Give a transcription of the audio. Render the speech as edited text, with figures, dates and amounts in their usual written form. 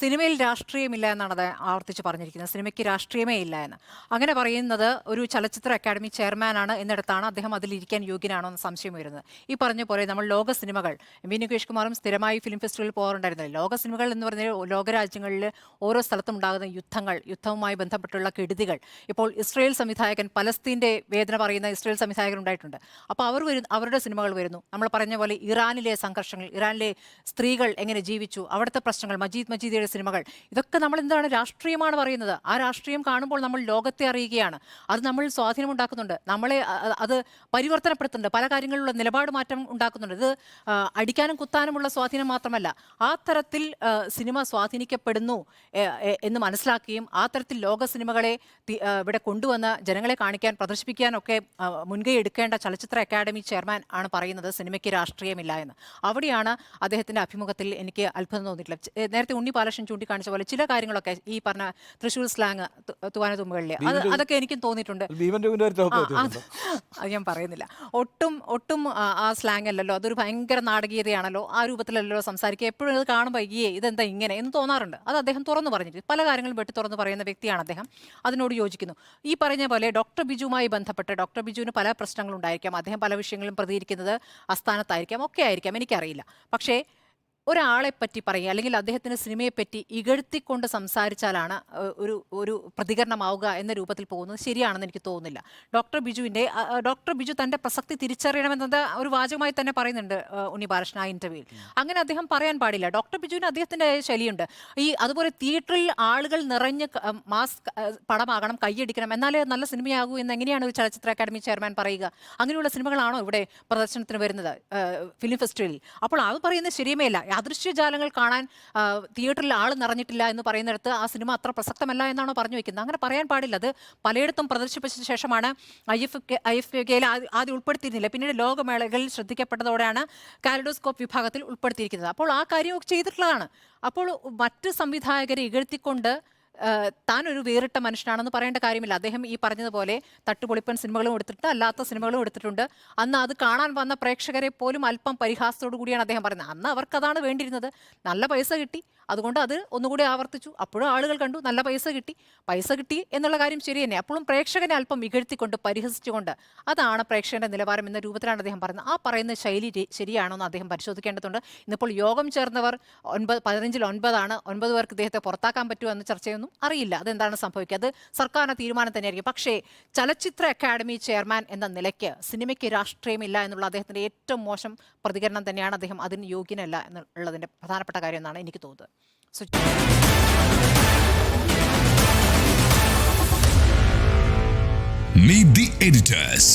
സിനിമയിൽ രാഷ്ട്രീയമില്ല എന്നാണ് അത് ആവർത്തിച്ച് പറഞ്ഞിരിക്കുന്നത്. സിനിമയ്ക്ക് രാഷ്ട്രീയമേ ഇല്ല എന്ന്. അങ്ങനെ പറയുന്നത് ഒരു ചലച്ചിത്ര അക്കാദമി ചെയർമാനാണ് എന്നിടത്താണ് അദ്ദേഹം അതിലിരിക്കാൻ യോഗ്യനാണോ എന്ന് സംശയം വരുന്നത്. ഈ പറഞ്ഞ പോലെ നമ്മൾ ലോക സിനിമകൾ വി നികേഷ് കുമാറും സ്ഥിരമായി ഫിലിം ഫെസ്റ്റിവലിൽ പോകാറുണ്ടായിരുന്നില്ല. ലോക സിനിമകൾ എന്ന് പറഞ്ഞാൽ ലോകരാജ്യങ്ങളിൽ ഓരോ സ്ഥലത്തും ഉണ്ടാകുന്ന യുദ്ധങ്ങൾ, യുദ്ധവുമായി ബന്ധപ്പെട്ടുള്ള കെടുതികൾ. ഇപ്പോൾ ഇസ്രയേൽ സംവിധായകൻ, പലസ്തീൻ്റെ വേദന പറയുന്ന ഇസ്രയേൽ സംവിധായകൻ ഉണ്ടായിട്ടുണ്ട്. അപ്പോൾ അവരുടെ സിനിമകൾ വരുന്നു. നമ്മൾ പറഞ്ഞ പോലെ ഇറാനിലെ സംഘർഷങ്ങൾ, ഇറാനിലെ സ്ത്രീകൾ എങ്ങനെ ജീവിച്ചു, അവിടുത്തെ പ്രശ്നങ്ങൾ, മജീദിയുടെ സിനിമകൾ, ഇതൊക്കെ നമ്മൾ എന്താണ് രാഷ്ട്രീയമാണ് പറയുന്നത്. ആ രാഷ്ട്രീയം കാണുമ്പോൾ നമ്മൾ ലോകത്തെ അറിയുകയാണ്. അത് നമ്മൾ സ്വാധീനമുണ്ടാക്കുന്നുണ്ട്, നമ്മളെ അത് പരിവർത്തനപ്പെടുത്തുന്നുണ്ട്, പല കാര്യങ്ങളിലുള്ള നിലപാട് മാറ്റം ഉണ്ടാക്കുന്നുണ്ട്. ഇത് അടിക്കാനും കുത്താനുമുള്ള സ്വാധീനം മാത്രമല്ല, ആ തരത്തിൽ സിനിമ സ്വാധീനിക്കപ്പെടുന്നു എന്ന് മനസ്സിലാക്കുകയും ആ തരത്തിൽ ലോക സിനിമകളെ ഇവിടെ കൊണ്ടുവന്ന് ജനങ്ങളെ കാണിക്കാൻ, പ്രദർശിപ്പിക്കാനൊക്കെ മുൻകൈ എടുക്കേണ്ട ചലച്ചിത്ര അക്കാദമി ചെയർമാൻ ആണ് പറയുന്നത് സിനിമയ്ക്ക് രാഷ്ട്രീയമില്ല എന്ന്. അവിടെയാണ് അദ്ദേഹത്തിൻ്റെ അഭിമുഖത്തിൽ എനിക്ക് അത്ഭുതം തോന്നിയിട്ടില്ല. നേരത്തെ ഉണ്ണി ബാലകൃഷ്ണൻ ചൂണ്ടിക്കാണിച്ച പോലെ ചില കാര്യങ്ങളൊക്കെ ഈ പറഞ്ഞ തൃശ്ശൂർ സ്ലാങ്, തുമ്മുകളിലെ അതൊക്കെ എനിക്കും തോന്നിയിട്ടുണ്ട്. അത് ഞാൻ പറയുന്നില്ല. ഒട്ടും ആ സ്ലാങ് അല്ലല്ലോ, അതൊരു ഭയങ്കര നാടകീയതയാണല്ലോ, ആ രൂപത്തിലല്ലോ സംസാരിക്കുക. എപ്പോഴും ഇത് കാണുമ്പോൾ ഇതെന്താ ഇങ്ങനെ എന്ന് തോന്നാറുണ്ട്. അത് അദ്ദേഹം തുറന്നു പറഞ്ഞിട്ട് പല കാര്യങ്ങളും വെട്ടി തുറന്ന് പറയുന്ന വ്യക്തിയാണ് അദ്ദേഹം. അതിനോട് യോജിക്കുന്നു. ഈ പറഞ്ഞ പോലെ ഡോക്ടർ ബിജുവുമായി ബന്ധപ്പെട്ട് ഡോക്ടർ ബിജുവിന് പല പ്രശ്നങ്ങളുണ്ടായിരിക്കാം, അദ്ദേഹം പല വിഷയങ്ങളും പ്രതികരിക്കുന്നത് അസ്ഥാനത്തായിരിക്കാം, ഒക്കെ ആയിരിക്കാം, എനിക്കറിയില്ല. പക്ഷേ ഒരാളെ പറ്റി പറയുക അല്ലെങ്കിൽ അദ്ദേഹത്തിന് സിനിമയെപ്പറ്റി ഇകഴ്ത്തിക്കൊണ്ട് സംസാരിച്ചാലാണ് ഒരു പ്രതികരണമാവുക എന്ന രൂപത്തിൽ പോകുന്നത് ശരിയാണെന്ന് എനിക്ക് തോന്നുന്നില്ല. ഡോക്ടർ ബിജു തൻ്റെ പ്രസക്തി തിരിച്ചറിയണമെന്നത് ഒരു വാചകമായി തന്നെ പറയുന്നുണ്ട് ഉണ്ണി ബാലകൃഷ്ണൻ ആ ഇൻ്റർവ്യൂവിൽ. അങ്ങനെ അദ്ദേഹം പറയാൻ പാടില്ല. ഡോക്ടർ ബിജുവിന് അദ്ദേഹത്തിൻ്റെ ശൈലിയുണ്ട്. അതുപോലെ തിയേറ്ററിൽ ആളുകൾ നിറഞ്ഞ് മാസ് പടമാകണം, കൈയടിക്കണം, എന്നാലേ നല്ല സിനിമയാകൂ എന്ന് എങ്ങനെയാണ് ഒരു ചലച്ചിത്ര അക്കാദമി ചെയർമാൻ പറയുക? അങ്ങനെയുള്ള സിനിമകളാണോ ഇവിടെ പ്രദർശനത്തിന് വരുന്നത് ഫിലിം ഫെസ്റ്റിവലിൽ? അപ്പോൾ അത് പറയുന്നത് ശരിയുമേ അല്ല. അദൃശ്യജാലങ്ങൾ കാണാൻ തിയേറ്ററിൽ ആൾ നിറഞ്ഞിട്ടില്ല എന്ന് പറയുന്നിടത്ത് ആ സിനിമ അത്ര പ്രസക്തമല്ല എന്നാണോ പറഞ്ഞു വെക്കുന്നത്? അങ്ങനെ പറയാൻ പാടില്ല. അത് പലയിടത്തും പ്രദർശിപ്പിച്ച ശേഷമാണ് IFFKയിൽ ആദ്യം ഉൾപ്പെടുത്തിയിരുന്നില്ല, പിന്നീട് ലോകമേളകളിൽ ശ്രദ്ധിക്കപ്പെട്ടതോടെയാണ് കാലിഡോസ്കോപ്പ് വിഭാഗത്തിൽ ഉൾപ്പെടുത്തിയിരിക്കുന്നത്. അപ്പോൾ ആ കാര്യമൊക്കെ ചെയ്തിട്ടുള്ളതാണ്. അപ്പോൾ മറ്റ് സംവിധായകരെ ഇകഴ്ത്തിക്കൊണ്ട് താൻ ഒരു വേറിട്ട മനുഷ്യനാണെന്ന് പറയേണ്ട കാര്യമില്ല. അദ്ദേഹം ഈ പറഞ്ഞതുപോലെ തട്ടുപൊളിപ്പൻ സിനിമകളും എടുത്തിട്ടുണ്ട്, അല്ലാത്ത സിനിമകളും എടുത്തിട്ടുണ്ട്. അന്ന് അത് കാണാൻ വന്ന പ്രേക്ഷകരെ പോലും അല്പം പരിഹാസത്തോടു കൂടിയാണ് അദ്ദേഹം പറയുന്നത്. അന്ന് അവർക്കതാണ് വേണ്ടിയിരുന്നത്, നല്ല പൈസ കിട്ടി, അതുകൊണ്ട് അത് ഒന്നുകൂടി ആവർത്തിച്ചു. അപ്പോഴും ആളുകൾ കണ്ടു, നല്ല പൈസ കിട്ടി എന്നുള്ള കാര്യം ശരി തന്നെ. അപ്പോഴും പ്രേക്ഷകനെ അല്പം ഇകഴ്ത്തിക്കൊണ്ട്, പരിഹസിച്ചുകൊണ്ട്, അതാണ് പ്രേക്ഷകന്റെ നിലവാരം എന്ന രൂപത്തിലാണ് അദ്ദേഹം പറയുന്നത്. ആ പറയുന്ന ശൈലി ശരിയാണോ എന്ന് അദ്ദേഹം പരിശോധിക്കേണ്ടതുണ്ട്. ഇന്നിപ്പോൾ യോഗം ചേർന്നവർ 15-ൽ 9 പേർക്ക് ഇദ്ദേഹത്തെ പുറത്താക്കാൻ പറ്റുമോ എന്ന ചർച്ചയൊന്നും അറിയില്ല. അതെന്താണ് സംഭവിക്കുക, അത് സർക്കാരിന്റെ തീരുമാനം തന്നെയായിരിക്കും. പക്ഷേ ചലച്ചിത്ര അക്കാദമി ചെയർമാൻ എന്ന നിലയ്ക്ക് സിനിമയ്ക്ക് രാഷ്ട്രീയമില്ല എന്നുള്ള അദ്ദേഹത്തിന്റെ ഏറ്റവും മോശം പ്രതികരണം തന്നെയാണ്. അദ്ദേഹം അതിന് യോഗ്യനല്ല എന്നുള്ളതിന്റെ പ്രധാനപ്പെട്ട കാര്യം എന്നാണ് എനിക്ക് തോന്നുന്നത്. Meet the editors.